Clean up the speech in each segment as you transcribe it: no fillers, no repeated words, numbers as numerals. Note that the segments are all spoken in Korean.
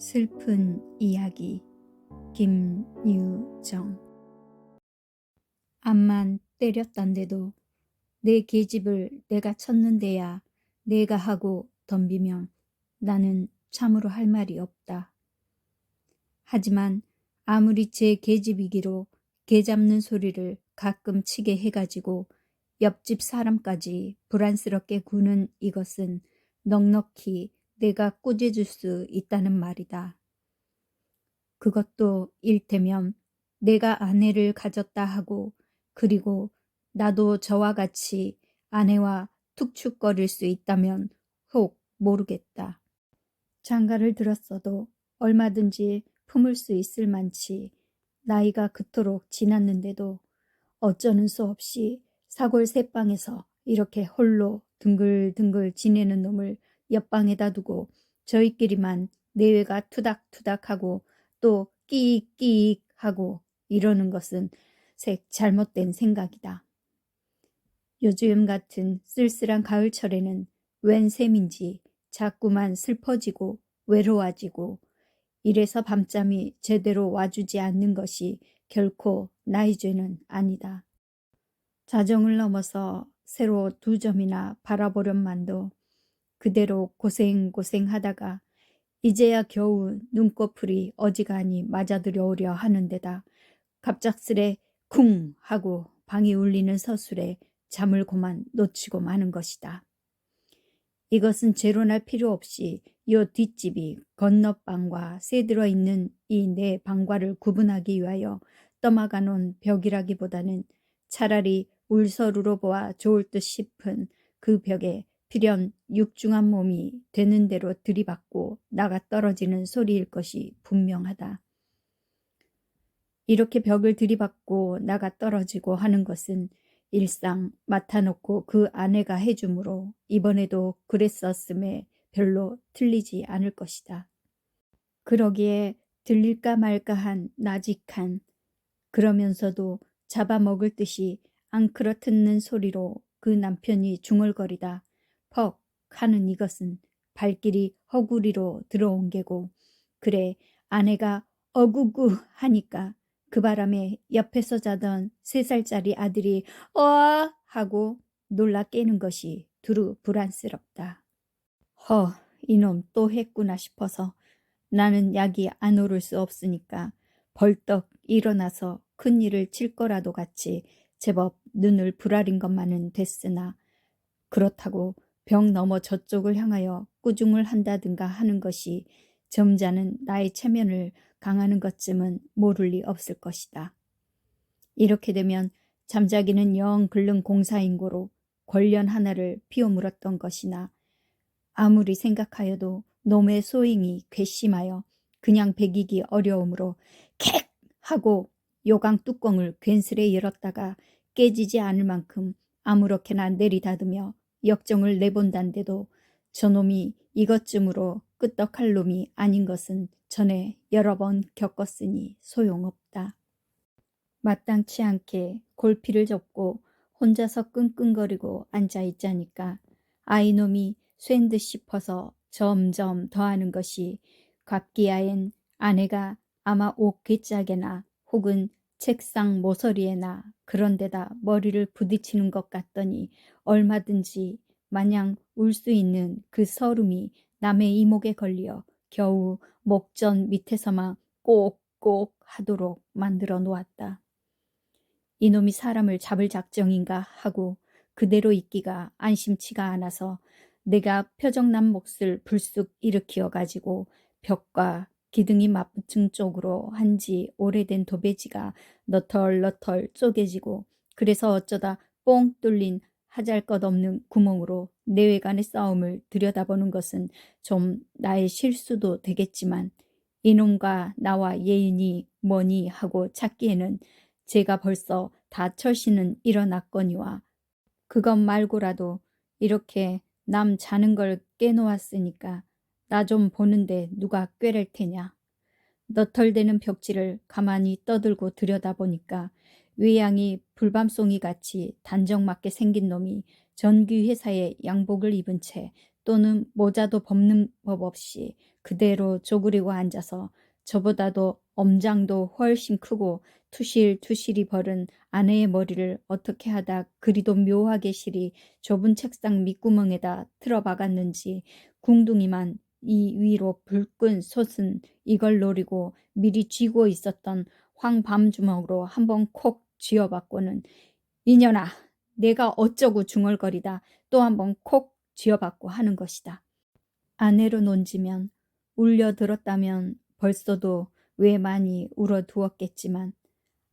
슬픈 이야기 김유정. 암만 때렸단데도 내 계집을 내가 쳤는데야 내가 하고 덤비면 나는 참으로 할 말이 없다. 하지만 아무리 제 계집이기로 개 잡는 소리를 가끔 치게 해가지고 옆집 사람까지 불안스럽게 구는 이것은 넉넉히 내가 꾸짖을 수 있다는 말이다. 그것도 일테면 내가 아내를 가졌다 하고 그리고 나도 저와 같이 아내와 툭축거릴 수 있다면 혹 모르겠다. 장가를 들었어도 얼마든지 품을 수 있을 만치 나이가 그토록 지났는데도 어쩌는 수 없이 사골세방에서 이렇게 홀로 둥글둥글 지내는 놈을 옆방에다 두고 저희끼리만 내외가 투닥투닥하고 또 끼익끼익 하고 이러는 것은 색 잘못된 생각이다. 요즘 같은 쓸쓸한 가을철에는 웬 셈인지 자꾸만 슬퍼지고 외로워지고 이래서 밤잠이 제대로 와주지 않는 것이 결코 나의 죄는 아니다. 자정을 넘어서 새로 2점이나 바라보련만도 그대로 고생하다가 이제야 겨우 눈꺼풀이 어지간히 맞아들여오려 하는데다 갑작스레 쿵 하고 방이 울리는 서술에 잠을 고만 놓치고 마는 것이다. 이것은 재론할 필요 없이 요 뒷집이 건너방과 새들어 있는 이 네 방과를 구분하기 위하여 떠막아 놓은 벽이라기보다는 차라리 울서루로 보아 좋을 듯 싶은 그 벽에 필연 육중한 몸이 되는 대로 들이받고 나가 떨어지는 소리일 것이 분명하다. 이렇게 벽을 들이받고 나가 떨어지고 하는 것은 일상 맡아놓고 그 아내가 해주므로 이번에도 그랬었음에 별로 틀리지 않을 것이다. 그러기에 들릴까 말까한 나직한 그러면서도 잡아먹을 듯이 앙크러트는 소리로 그 남편이 중얼거리다 퍽 하는 이것은 발길이 허구리로 들어온 게고 그래 아내가 어구구 하니까 그 바람에 옆에서 자던 3살짜리 아들이 어 하고 놀라 깨는 것이 두루 불안스럽다. 이놈 또 했구나 싶어서 나는 약이 안 오를 수 없으니까 벌떡 일어나서 큰일을 칠 거라도 같이 제법 눈을 부라린 것만은 됐으나 그렇다고 벽 너머 저쪽을 향하여 꾸중을 한다든가 하는 것이 점잖은 나의 체면을 강하는 것쯤은 모를 리 없을 것이다. 이렇게 되면 잠자기는 영 글른 공사인고로 권련 하나를 피워물었던 것이나 아무리 생각하여도 놈의 소행이 괘씸하여 그냥 배기기 어려우므로 캑 하고 요강 뚜껑을 괜스레 열었다가 깨지지 않을 만큼 아무렇게나 내리닫으며 역정을 내본단데도 저놈이 이것쯤으로 끄떡할 놈이 아닌 것은 전에 여러 번 겪었으니 소용없다. 마땅치 않게 골피를 접고 혼자서 끙끙거리고 앉아있자니까 아이놈이 쐰 듯 싶어서 점점 더하는 것이 갑기야엔 아내가 아마 옷 귓짝에나 혹은 책상 모서리에나 그런 데다 머리를 부딪히는 것 같더니 얼마든지 마냥 울 수 있는 그 서름이 남의 이목에 걸려 겨우 목전 밑에서만 꼭꼭 하도록 만들어 놓았다. 이놈이 사람을 잡을 작정인가 하고 그대로 있기가 안심치가 않아서 내가 표정난 몫을 불쑥 일으키어 가지고 벽과 기둥이 맞붙은 쪽으로 한지 오래된 도배지가 너털너털 쪼개지고 그래서 어쩌다 뽕 뚫린 하잘것없는 구멍으로 내외간의 싸움을 들여다보는 것은 좀 나의 실수도 되겠지만 이놈과 나와 예인이 뭐니 하고 찾기에는 제가 벌써 다 철시는 일어났거니와 그것 말고라도 이렇게 남 자는 걸 깨놓았으니까 나 좀 보는데 누가 꾀랄 테냐. 너털대는 벽지를 가만히 떠들고 들여다보니까 외양이 불밤송이같이 단정맞게 생긴 놈이 전기회사에 양복을 입은 채 또는 모자도 벗는 법 없이 그대로 쪼그리고 앉아서 저보다도 엄장도 훨씬 크고 투실투실이 벌은 아내의 머리를 어떻게 하다 그리도 묘하게 실이 좁은 책상 밑구멍에다 틀어박았는지 궁둥이만 이 위로 불끈 솟은 이걸 노리고 미리 쥐고 있었던 황밤주먹으로 한번 콕 쥐어받고는 이년아 내가 어쩌고 중얼거리다 또 한번 콕 쥐어받고 하는 것이다. 아내로 논지면 울려들었다면 벌써도 왜 많이 울어두었겠지만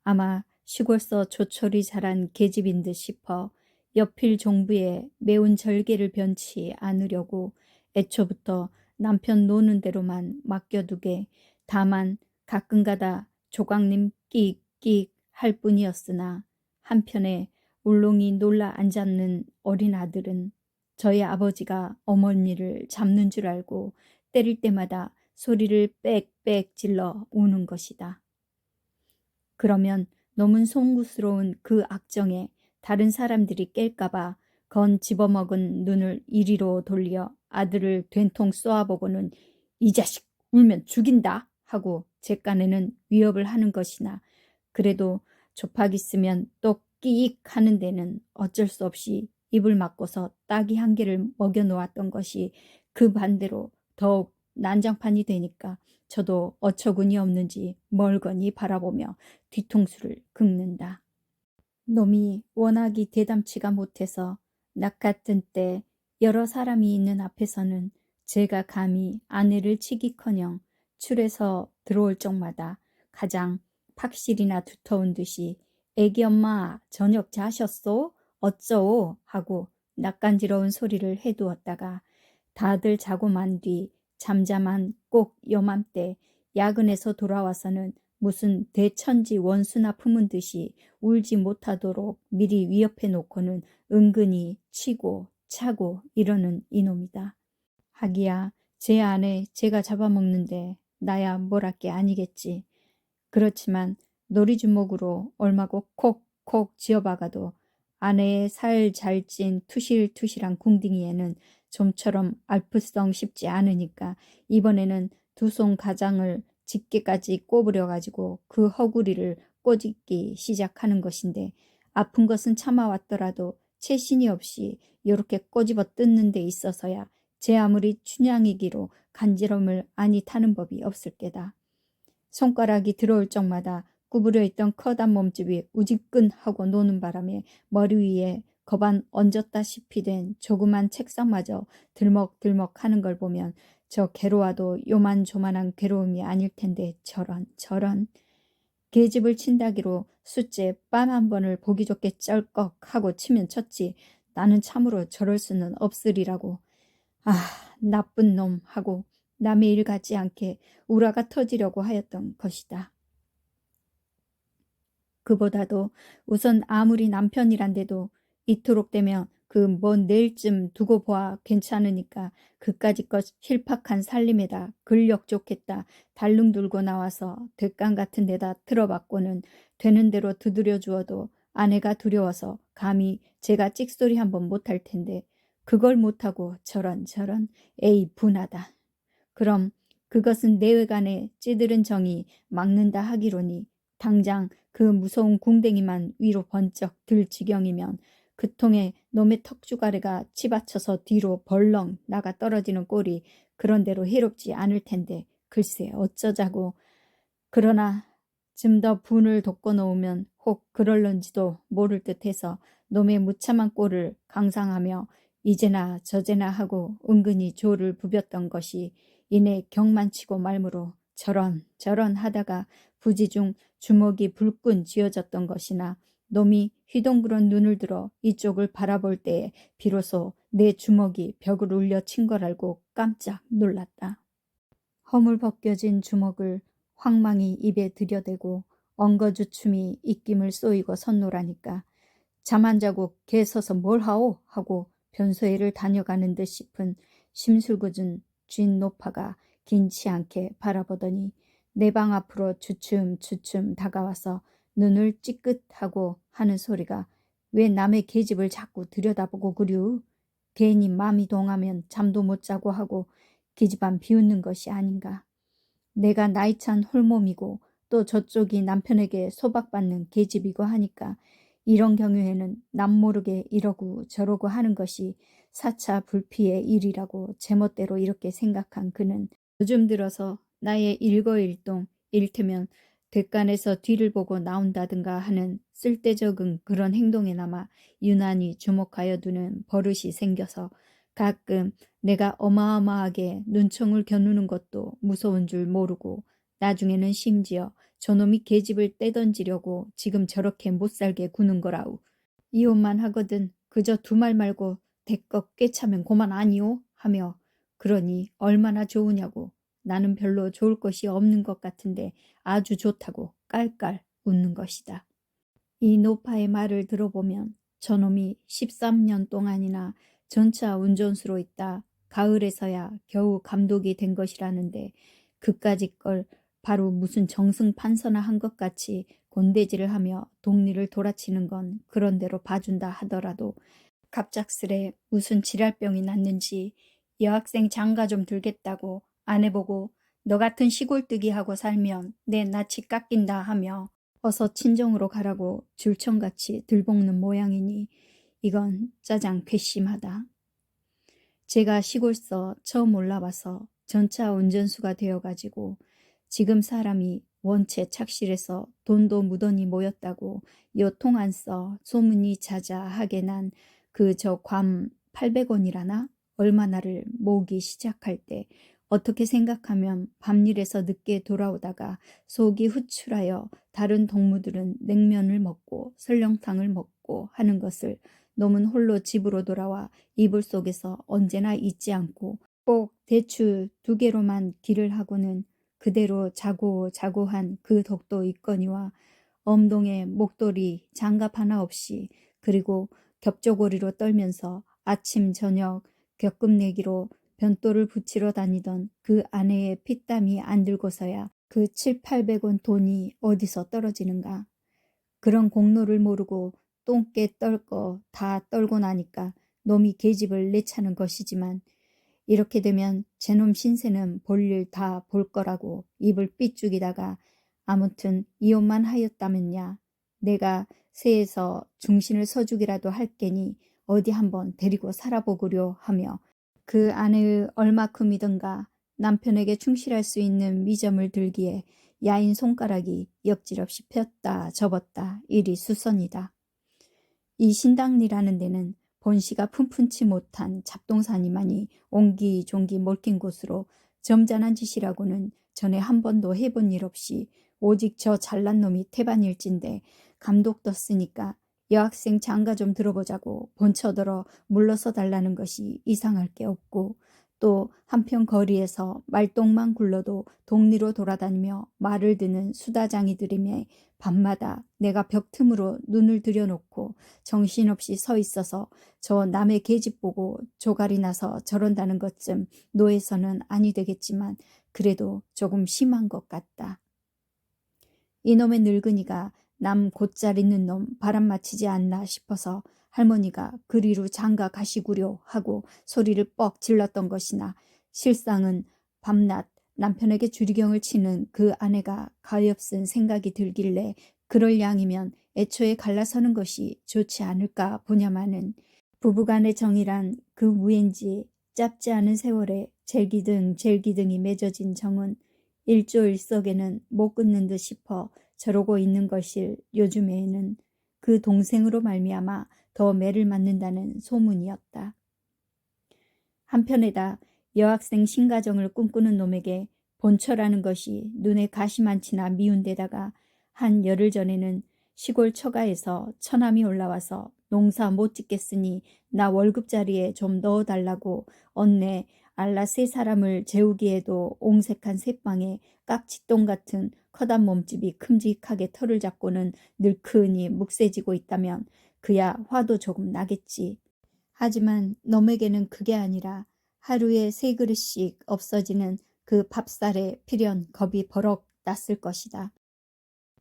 아마 시골서 조촐이 자란 계집인 듯 싶어 옆일 종부에 매운 절개를 변치 않으려고 애초부터 남편 노는 대로만 맡겨두게 다만 가끔가다 조각님 끽끽 할 뿐이었으나 한편에 울롱이 놀라 앉았는 어린 아들은 저희 아버지가 어머니를 잡는 줄 알고 때릴 때마다 소리를 빽빽 질러 우는 것이다. 그러면 너무 송구스러운 그 악정에 다른 사람들이 깰까봐 건 집어먹은 눈을 이리로 돌려 아들을 된통 쏘아보고는 이 자식 울면 죽인다 하고 제 깐에는 위협을 하는 것이나 그래도 조팍 있으면 또 끼익 하는 데는 어쩔 수 없이 입을 막고서 따기 한 개를 먹여놓았던 것이 그 반대로 더욱 난장판이 되니까 저도 어처구니 없는지 멀거니 바라보며 뒤통수를 긁는다. 놈이 워낙이 대담치가 못해서 낮 같은 때 여러 사람이 있는 앞에서는 제가 감히 아내를 치기커녕 출에서 들어올 적마다 가장 팍실이나 두터운 듯이 애기 엄마 저녁 자셨소? 어쩌오? 하고 낯간지러운 소리를 해두었다가 다들 자고 만 뒤 잠잠한 꼭 요맘때 야근에서 돌아와서는 무슨 대천지 원수나 품은 듯이 울지 못하도록 미리 위협해 놓고는 은근히 치고 차고 이러는 이놈이다. 하기야 제 아내 제가 잡아먹는데 나야 뭘 할 게 아니겠지. 그렇지만 놀이주먹으로 얼마고 콕콕 쥐어박아도 아내의 살 잘 찐 투실투실한 궁둥이에는 좀처럼 알프성 싶지 않으니까 이번에는 두 손 가장을 집게까지 꼬부려가지고 그 허구리를 꼬집기 시작하는 것인데 아픈 것은 참아왔더라도 채신이 없이 이렇게 꼬집어 뜯는 데 있어서야 제 아무리 춘향이기로 간지럼을 아니 타는 법이 없을 게다. 손가락이 들어올 적마다 구부려 있던 커다란 몸집이 우지끈하고 노는 바람에 머리 위에 거반 얹었다시피 된 조그만 책상마저 들먹들먹 하는 걸 보면 저 괴로워도 요만조만한 괴로움이 아닐 텐데 저런 계집을 친다기로 숫째 빰 한 번을 보기 좋게 쩔꺽 하고 치면 쳤지 나는 참으로 저럴 수는 없으리라고. 아, 나쁜 놈 하고 남의 일 같지 않게 우라가 터지려고 하였던 것이다. 그보다도 우선 아무리 남편이란데도 이토록 되면 그 먼 내일쯤 두고 보아 괜찮으니까 그까짓 것 힐팍한 살림에다 근력 좋겠다 달릉 들고 나와서 돛강 같은 데다 틀어박고는 되는 대로 두드려 주어도 아내가 두려워서 감히 제가 찍소리 한번 못할 텐데 그걸 못하고 저런 에이 분하다. 그럼 그것은 내외간에 찌들은 정이 막는다 하기로니 당장 그 무서운 궁뎅이만 위로 번쩍 들 지경이면 그 통에 놈의 턱주가래가 치받쳐서 뒤로 벌렁 나가 떨어지는 꼴이 그런대로 해롭지 않을 텐데 글쎄 어쩌자고. 그러나 좀 더 분을 돋궈 놓으면 혹 그럴런지도 모를 듯해서 놈의 무참한 꼴을 강상하며 이제나 저제나 하고 은근히 조를 부볐던 것이 이내 경만치고 말므로 저런 하다가 부지중 주먹이 불끈 쥐어졌던 것이나 놈이 휘동그런 눈을 들어 이쪽을 바라볼 때에 비로소 내 주먹이 벽을 울려 친 걸 알고 깜짝 놀랐다. 허물 벗겨진 주먹을 황망히 입에 들여대고 엉거주춤이 입김을 쏘이고 섰노라니까 잠 안 자고 개 서서 뭘 하오 하고 변소회를 다녀가는 듯 싶은 심술궂은 쥔 노파가 긴치 않게 바라보더니 내 방 앞으로 주춤주춤 다가와서 눈을 찌끗하고 하는 소리가 왜 남의 계집을 자꾸 들여다보고 그류? 괜히 마음이 동하면 잠도 못 자고 하고 기집안 비웃는 것이 아닌가. 내가 나이 찬 홀몸이고 또 저쪽이 남편에게 소박받는 계집이고 하니까 이런 경우에는 남 모르게 이러고 저러고 하는 것이 사차 불피의 일이라고 제멋대로 이렇게 생각한 그는 요즘 들어서 나의 일거일동, 일테면 객관에서 뒤를 보고 나온다든가 하는 쓸데적은 그런 행동에나마 유난히 주목하여 두는 버릇이 생겨서 가끔 내가 어마어마하게 눈총을 겨누는 것도 무서운 줄 모르고 나중에는 심지어 저놈이 계집을 떼던지려고 지금 저렇게 못살게 구는 거라우. 이혼만 하거든 그저 두 말 말고 대껏 꿰차면 고만 아니오? 하며 그러니 얼마나 좋으냐고. 나는 별로 좋을 것이 없는 것 같은데 아주 좋다고 깔깔 웃는 것이다. 이 노파의 말을 들어보면 저놈이 13년 동안이나 전차 운전수로 있다 가을에서야 겨우 감독이 된 것이라는데 그까짓 걸 바로 무슨 정승판서나 한 것 같이 곤대질을 하며 동리를 돌아치는 건 그런대로 봐준다 하더라도 갑작스레 무슨 지랄병이 났는지 여학생 장가 좀 들겠다고 아내 보고 너 같은 시골뜨기하고 살면 내 낯이 깎인다 하며 어서 친정으로 가라고 줄청같이 들볶는 모양이니 이건 짜장 괘씸하다. 제가 시골서 처음 올라와서 전차 운전수가 되어가지고 지금 사람이 원체 착실해서 돈도 무던히 모였다고 요 통안서 소문이 자자하게 난 그 저 괌 800원이라나 얼마나를 모으기 시작할 때 어떻게 생각하면 밤일에서 늦게 돌아오다가 속이 후출하여 다른 동무들은 냉면을 먹고 설렁탕을 먹고 하는 것을 놈은 홀로 집으로 돌아와 이불 속에서 언제나 잊지 않고 꼭 대추 2개로만 길을 하고는 그대로 자고자고한 그 덕도 있거니와 엄동에 목도리 장갑 하나 없이 그리고 겹조고리로 떨면서 아침 저녁 겹금내기로 변도를 붙이러 다니던 그 아내의 피땀이 안 들고서야 그 700~800원 돈이 어디서 떨어지는가. 그런 공로를 모르고 똥개 떨 거 다 떨고 나니까 놈이 계집을 내차는 것이지만 이렇게 되면 제놈 신세는 볼일 다 볼 거라고 입을 삐죽이다가 아무튼 이혼만 하였다면야 내가 새에서 중신을 서주기라도 할 게니 어디 한번 데리고 살아보구려 하며 그 아내의 얼마큼이든가 남편에게 충실할 수 있는 미점을 들기에 야인 손가락이 역질없이 폈다 접었다 이리 수선이다. 이 신당리라는 데는 본시가 푼푼치 못한 잡동사니만이 옹기종기 몰킨 곳으로 점잖은 짓이라고는 전에 한 번도 해본 일 없이 오직 저 잘난 놈이 태반일진데 감독 떴으니까 여학생 장가 좀 들어보자고 본처더러 물러서 달라는 것이 이상할 게 없고 또 한편 거리에서 말똥만 굴러도 동리로 돌아다니며 말을 듣는 수다장이들이며 밤마다 내가 벽 틈으로 눈을 들여놓고 정신없이 서 있어서 저 남의 계집 보고 조갈이 나서 저런다는 것쯤 노에서는 아니 되겠지만 그래도 조금 심한 것 같다. 이놈의 늙은이가 남 곧잘 있는 놈 바람 맞히지 않나 싶어서 할머니가 그리로 장가 가시구려 하고 소리를 뻑 질렀던 것이나 실상은 밤낮 남편에게 주리경을 치는 그 아내가 가엾은 생각이 들길래 그럴 양이면 애초에 갈라서는 것이 좋지 않을까 보냐마는 부부간의 정이란 그 무엔지 짧지 않은 세월에 젤기등이 맺어진 정은 일조일석에는 못 끊는 듯 싶어 저러고 있는 것일 요즘에는 그 동생으로 말미암아 더 매를 맞는다는 소문이었다. 한편에다 여학생 신가정을 꿈꾸는 놈에게 본처라는 것이 눈에 가시만치나 미운 데다가 한 열흘 전에는 시골 처가에서 처남이 올라와서 농사 못 짓겠으니 나 월급자리에 좀 넣어달라고 언내 알라 3사람을 재우기에도 옹색한 새빵에 깍지똥 같은 커다란 몸집이 큼직하게 털을 잡고는 늘큰히 묵세지고 있다면 그야 화도 조금 나겠지. 하지만 놈에게는 그게 아니라 하루에 3그릇씩 없어지는 그 밥살에 필연 겁이 버럭 났을 것이다.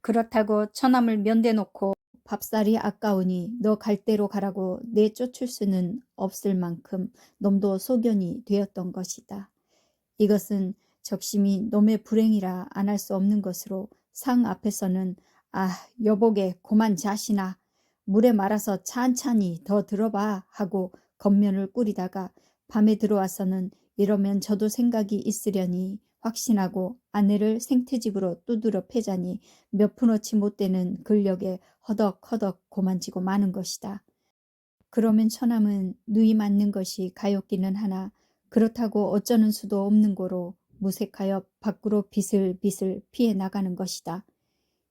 그렇다고 처남을 면대놓고 밥살이 아까우니 너 갈 대로 가라고 내쫓을 수는 없을 만큼 놈도 소견이 되었던 것이다. 이것은 적심이 놈의 불행이라 안 할 수 없는 것으로 상 앞에서는 아 여보게 고만 자시나 물에 말아서 찬찬히 더 들어봐 하고 겉면을 꾸리다가 밤에 들어와서는 이러면 저도 생각이 있으려니 확신하고 아내를 생태집으로 두드려 패자니 몇 푼어치 못 되는 근력에 허덕허덕 고만지고 마는 것이다. 그러면 처남은 누이 맞는 것이 가엾기는 하나 그렇다고 어쩌는 수도 없는 고로 무색하여 밖으로 비슬비슬 피해 나가는 것이다.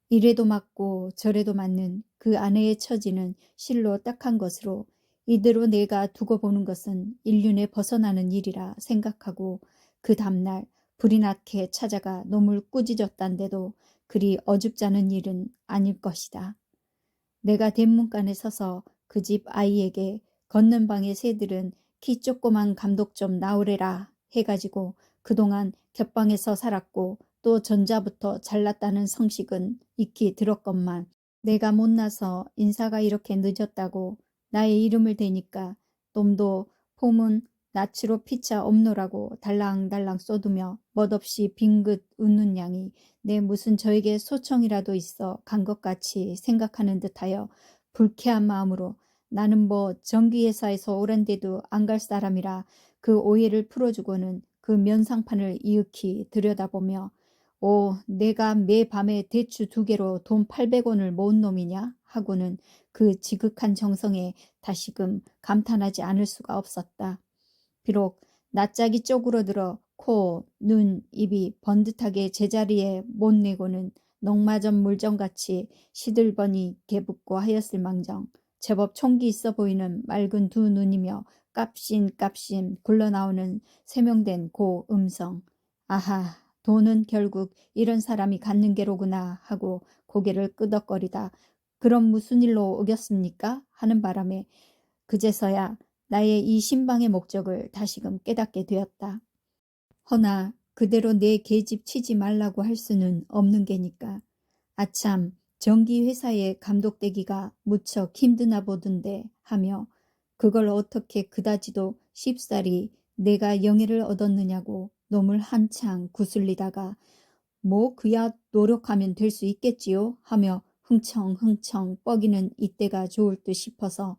이래도 맞고 저래도 맞는 그 아내의 처지는 실로 딱한 것으로 이대로 내가 두고 보는 것은 인륜에 벗어나는 일이라 생각하고 그 다음날 불이 나게 찾아가 놈을 꾸짖었단데도 그리 어줍잖은 일은 아닐 것이다. 내가 대문간에 서서 그 집 아이에게 걷는 방의 새들은 키 조그만 감독 좀 나오래라 해가지고 그동안 곁방에서 살았고 또 전자부터 잘났다는 성식은 익히 들었건만 내가 못나서 인사가 이렇게 늦었다고 나의 이름을 대니까 놈도 폼은 낯으로 피차 없노라고 달랑달랑 쏘두며 멋없이 빙긋 웃는 양이 내 무슨 저에게 소청이라도 있어 간 것 같이 생각하는 듯하여 불쾌한 마음으로 나는 뭐 전기회사에서 오랜데도 안 갈 사람이라 그 오해를 풀어주고는 그 면상판을 이윽히 들여다보며 오 내가 매 밤에 대추 2개로 돈 800원을 모은 놈이냐 하고는 그 지극한 정성에 다시금 감탄하지 않을 수가 없었다. 비록 낯짝이 쪼그러들어 코, 눈, 입이 번듯하게 제자리에 못 내고는 녹마전 물정같이 시들버니 개붓고 하였을 망정 제법 총기 있어 보이는 맑은 2눈이며 깝신깝신 굴러나오는 세명된 고 음성 아하 돈은 결국 이런 사람이 갖는 게로구나 하고 고개를 끄덕거리다 그럼 무슨 일로 오겠습니까? 하는 바람에 그제서야 나의 이 신방의 목적을 다시금 깨닫게 되었다. 허나 그대로 내 계집 치지 말라고 할 수는 없는 게니까. 아참 전기회사의 감독되기가 무척 힘드나 보던데 하며 그걸 어떻게 그다지도 쉽사리 내가 영예를 얻었느냐고 놈을 한창 구슬리다가 뭐 그야 노력하면 될 수 있겠지요 하며 흥청흥청 뻐기는 이때가 좋을 듯 싶어서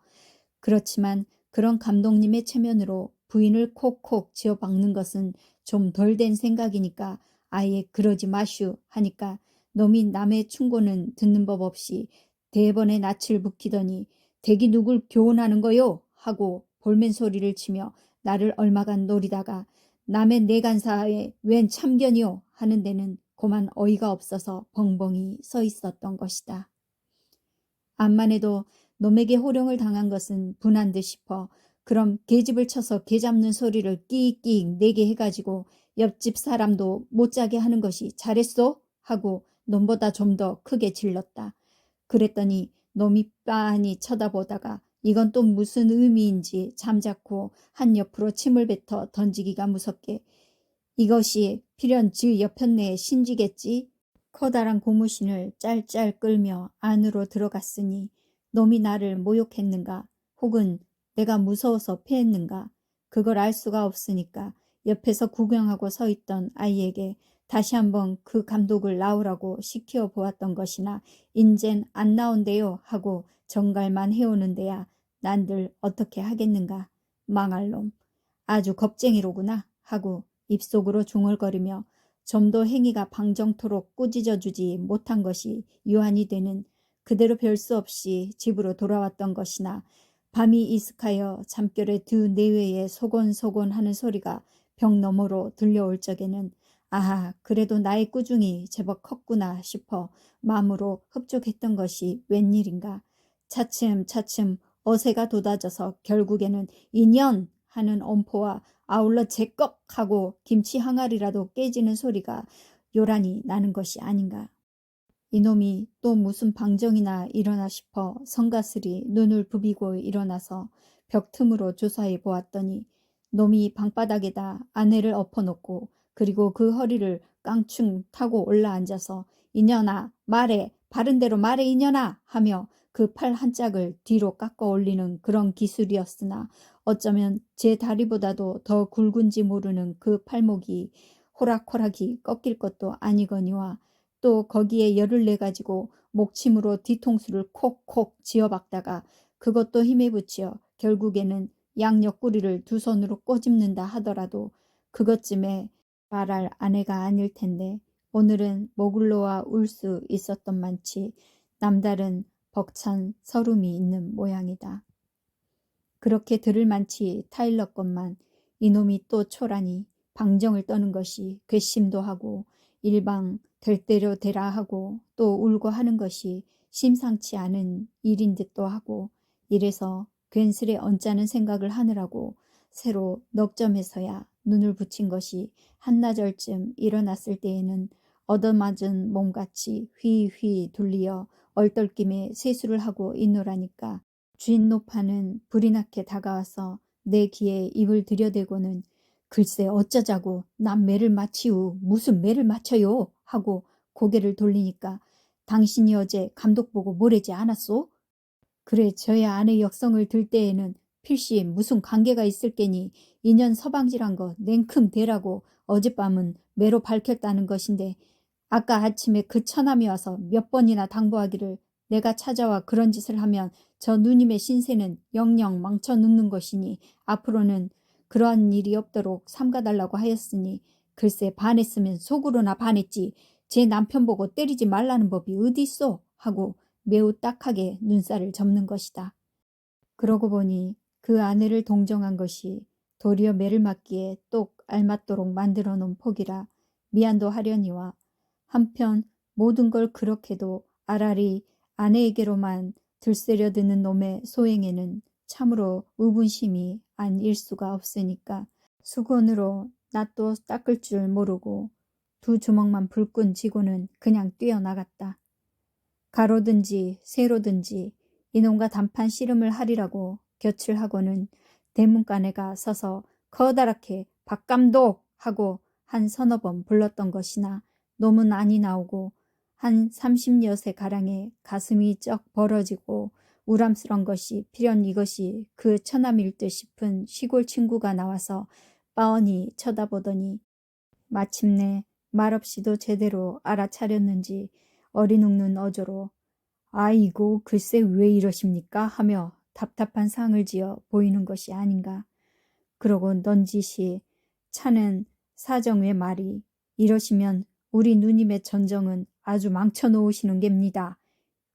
그렇지만 그런 감독님의 체면으로 부인을 콕콕 지어박는 것은 좀 덜 된 생각이니까 아예 그러지 마슈 하니까 놈이 남의 충고는 듣는 법 없이 대번에 낯을 붓기더니 댁이 누굴 교훈하는 거요? 하고 볼멘 소리를 치며 나를 얼마간 노리다가 남의 내간사에 웬 참견이요? 하는 데는 고만 어이가 없어서 벙벙이 서 있었던 것이다. 암만 해도 놈에게 호령을 당한 것은 분한 듯 싶어 그럼 계집을 쳐서 개 잡는 소리를 끼익끼익 내게 해가지고 옆집 사람도 못 자게 하는 것이 잘했소? 하고 놈보다 좀 더 크게 질렀다. 그랬더니 놈이 빤히 쳐다보다가 이건 또 무슨 의미인지 잠자코 한 옆으로 침을 뱉어 던지기가 무섭게 이것이 필연 즈 옆편내의 신지겠지? 커다란 고무신을 짤짤 끌며 안으로 들어갔으니 놈이 나를 모욕했는가 혹은 내가 무서워서 패했는가 그걸 알 수가 없으니까 옆에서 구경하고 서 있던 아이에게 다시 한번 그 감독을 나오라고 시켜 보았던 것이나 인젠 안 나온대요 하고 정갈만 해오는 데야 난들 어떻게 하겠는가 망할 놈 아주 겁쟁이로구나 하고 입속으로 중얼거리며 좀 더 행위가 방정토록 꾸짖어 주지 못한 것이 유한이 되는 그대로 별 수 없이 집으로 돌아왔던 것이나 밤이 이슥하여 잠결에 두 내외에 소곤소곤 하는 소리가 벽 너머로 들려올 적에는 아하 그래도 나의 꾸중이 제법 컸구나 싶어 마음으로 흡족했던 것이 웬일인가. 차츰차츰 어세가 돋아져서 결국에는 인연 하는 엄포와 아울러 제꺽 하고 김치 항아리라도 깨지는 소리가 요란히 나는 것이 아닌가. 이놈이 또 무슨 방정이나 일어나 싶어 성가스리 눈을 부비고 일어나서 벽 틈으로 조사해 보았더니 놈이 방바닥에다 아내를 엎어놓고 그리고 그 허리를 깡충 타고 올라앉아서 이년아 말해 바른 대로 말해 이년아 하며 그 팔 한 짝을 뒤로 깎아 올리는 그런 기술이었으나 어쩌면 제 다리보다도 더 굵은지 모르는 그 팔목이 호락호락이 꺾일 것도 아니거니와 또 거기에 열을 내가지고 목침으로 뒤통수를 콕콕 쥐어박다가 그것도 힘에 붙여 결국에는 양 옆구리를 두 손으로 꼬집는다 하더라도 그것쯤에 말할 아내가 아닐 텐데 오늘은 목을 놓아 울 수 있었던 만치 남다른 벅찬 서름이 있는 모양이다. 그렇게 들을 만치 타일러 것만 이놈이 또 초라니 방정을 떠는 것이 괘씸도 하고 일방 될 대로 되라 하고 또 울고 하는 것이 심상치 않은 일인 듯도 하고 이래서 괜스레 언짢은 생각을 하느라고 새로 넉점에서야 눈을 붙인 것이 한나절쯤 일어났을 때에는 얻어맞은 몸같이 휘휘 둘리어 얼떨김에 세수를 하고 있노라니까 주인 노파는 불이 나게 다가와서 내 귀에 입을 들여대고는 글쎄 어쩌자고 난 매를 맞히우 무슨 매를 맞춰요 하고 고개를 돌리니까 당신이 어제 감독 보고 뭐래지 않았소? 그래 저야 아내 역성을 들 때에는 필시 무슨 관계가 있을 게니 인연 서방지란 거 냉큼 대라고 어젯밤은 매로 밝혔다는 것인데 아까 아침에 그 처남이 와서 몇 번이나 당부하기를 내가 찾아와 그런 짓을 하면 저 누님의 신세는 영영 망쳐 눕는 것이니 앞으로는 그러한 일이 없도록 삼가달라고 하였으니 글쎄 반했으면 속으로나 반했지 제 남편 보고 때리지 말라는 법이 어디 있어 하고 매우 딱하게 눈살을 접는 것이다. 그러고 보니 그 아내를 동정한 것이 도리어 매를 맞기에 똑 알맞도록 만들어 놓은 폭이라 미안도 하려니와 한편 모든 걸 그렇게도 아라리 아내에게로만 들새려드는 놈의 소행에는 참으로 의분심이 아닐 수가 없으니까 수건으로 낫도 닦을 줄 모르고 두 주먹만 불끈 쥐고는 그냥 뛰어나갔다. 가로든지 세로든지 이놈과 단판 씨름을 하리라고 곁을 하고는 대문간에가 서서 커다랗게 박감독 하고 한 서너 번 불렀던 것이나 놈은 안이 나오고 한 30여세 가량의 가슴이 쩍 벌어지고 우람스런 것이 필연 이것이 그 처남일 듯 싶은 시골 친구가 나와서 빤히 쳐다보더니 마침내 말없이도 제대로 알아차렸는지 어린 웃는 어조로 아이고 글쎄 왜 이러십니까 하며 답답한 상을 지어 보이는 것이 아닌가. 그러고 넌지시 차는 사정의 말이 이러시면 우리 누님의 전정은 아주 망쳐놓으시는 geb니다.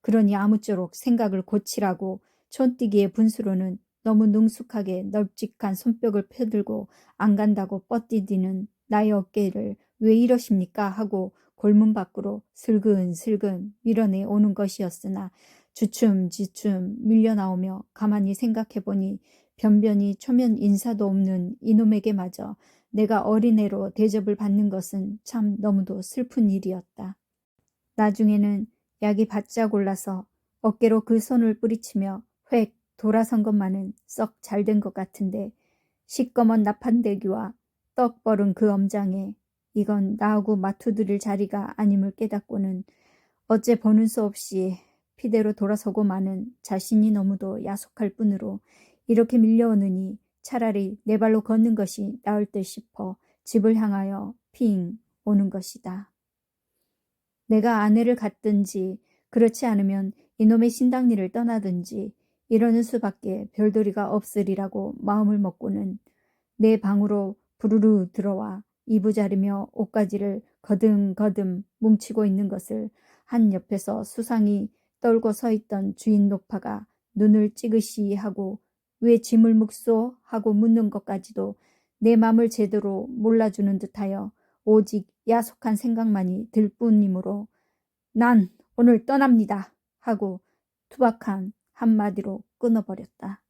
그러니 아무쪼록 생각을 고치라고 촌뛰기의 분수로는 너무 능숙하게 널찍한 손뼉을 펴들고 안 간다고 뻗디디는 나의 어깨를 왜 이러십니까 하고 골문 밖으로 슬근슬근 밀어내 오는 것이었으나 주춤주춤 밀려나오며 가만히 생각해보니 변변히 초면 인사도 없는 이놈에게마저 내가 어린애로 대접을 받는 것은 참 너무도 슬픈 일이었다. 나중에는 약이 바짝 올라서 어깨로 그 손을 뿌리치며 획 돌아선 것만은 썩 잘된 것 같은데 시꺼먼 나판대기와 떡 버른 그 엄장에 이건 나하고 맞투드릴 자리가 아님을 깨닫고는 어째 보는 수 없이 피대로 돌아서고 마는 자신이 너무도 야속할 뿐으로 이렇게 밀려오느니 차라리 내 발로 걷는 것이 나을 듯 싶어 집을 향하여 핑 오는 것이다. 내가 아내를 갖든지 그렇지 않으면 이놈의 신당리를 떠나든지 이러는 수밖에 별도리가 없으리라고 마음을 먹고는 내 방으로 부르르 들어와 이부자리며 옷가지를 거듬거듬 뭉치고 있는 것을 한 옆에서 수상히 떨고 서 있던 주인 노파가 눈을 찌그시 하고 왜 짐을 묵소? 하고 묻는 것까지도 내 맘을 제대로 몰라주는 듯하여 오직 야속한 생각만이 들 뿐이므로 난 오늘 떠납니다 하고 투박한 한마디로 끊어버렸다.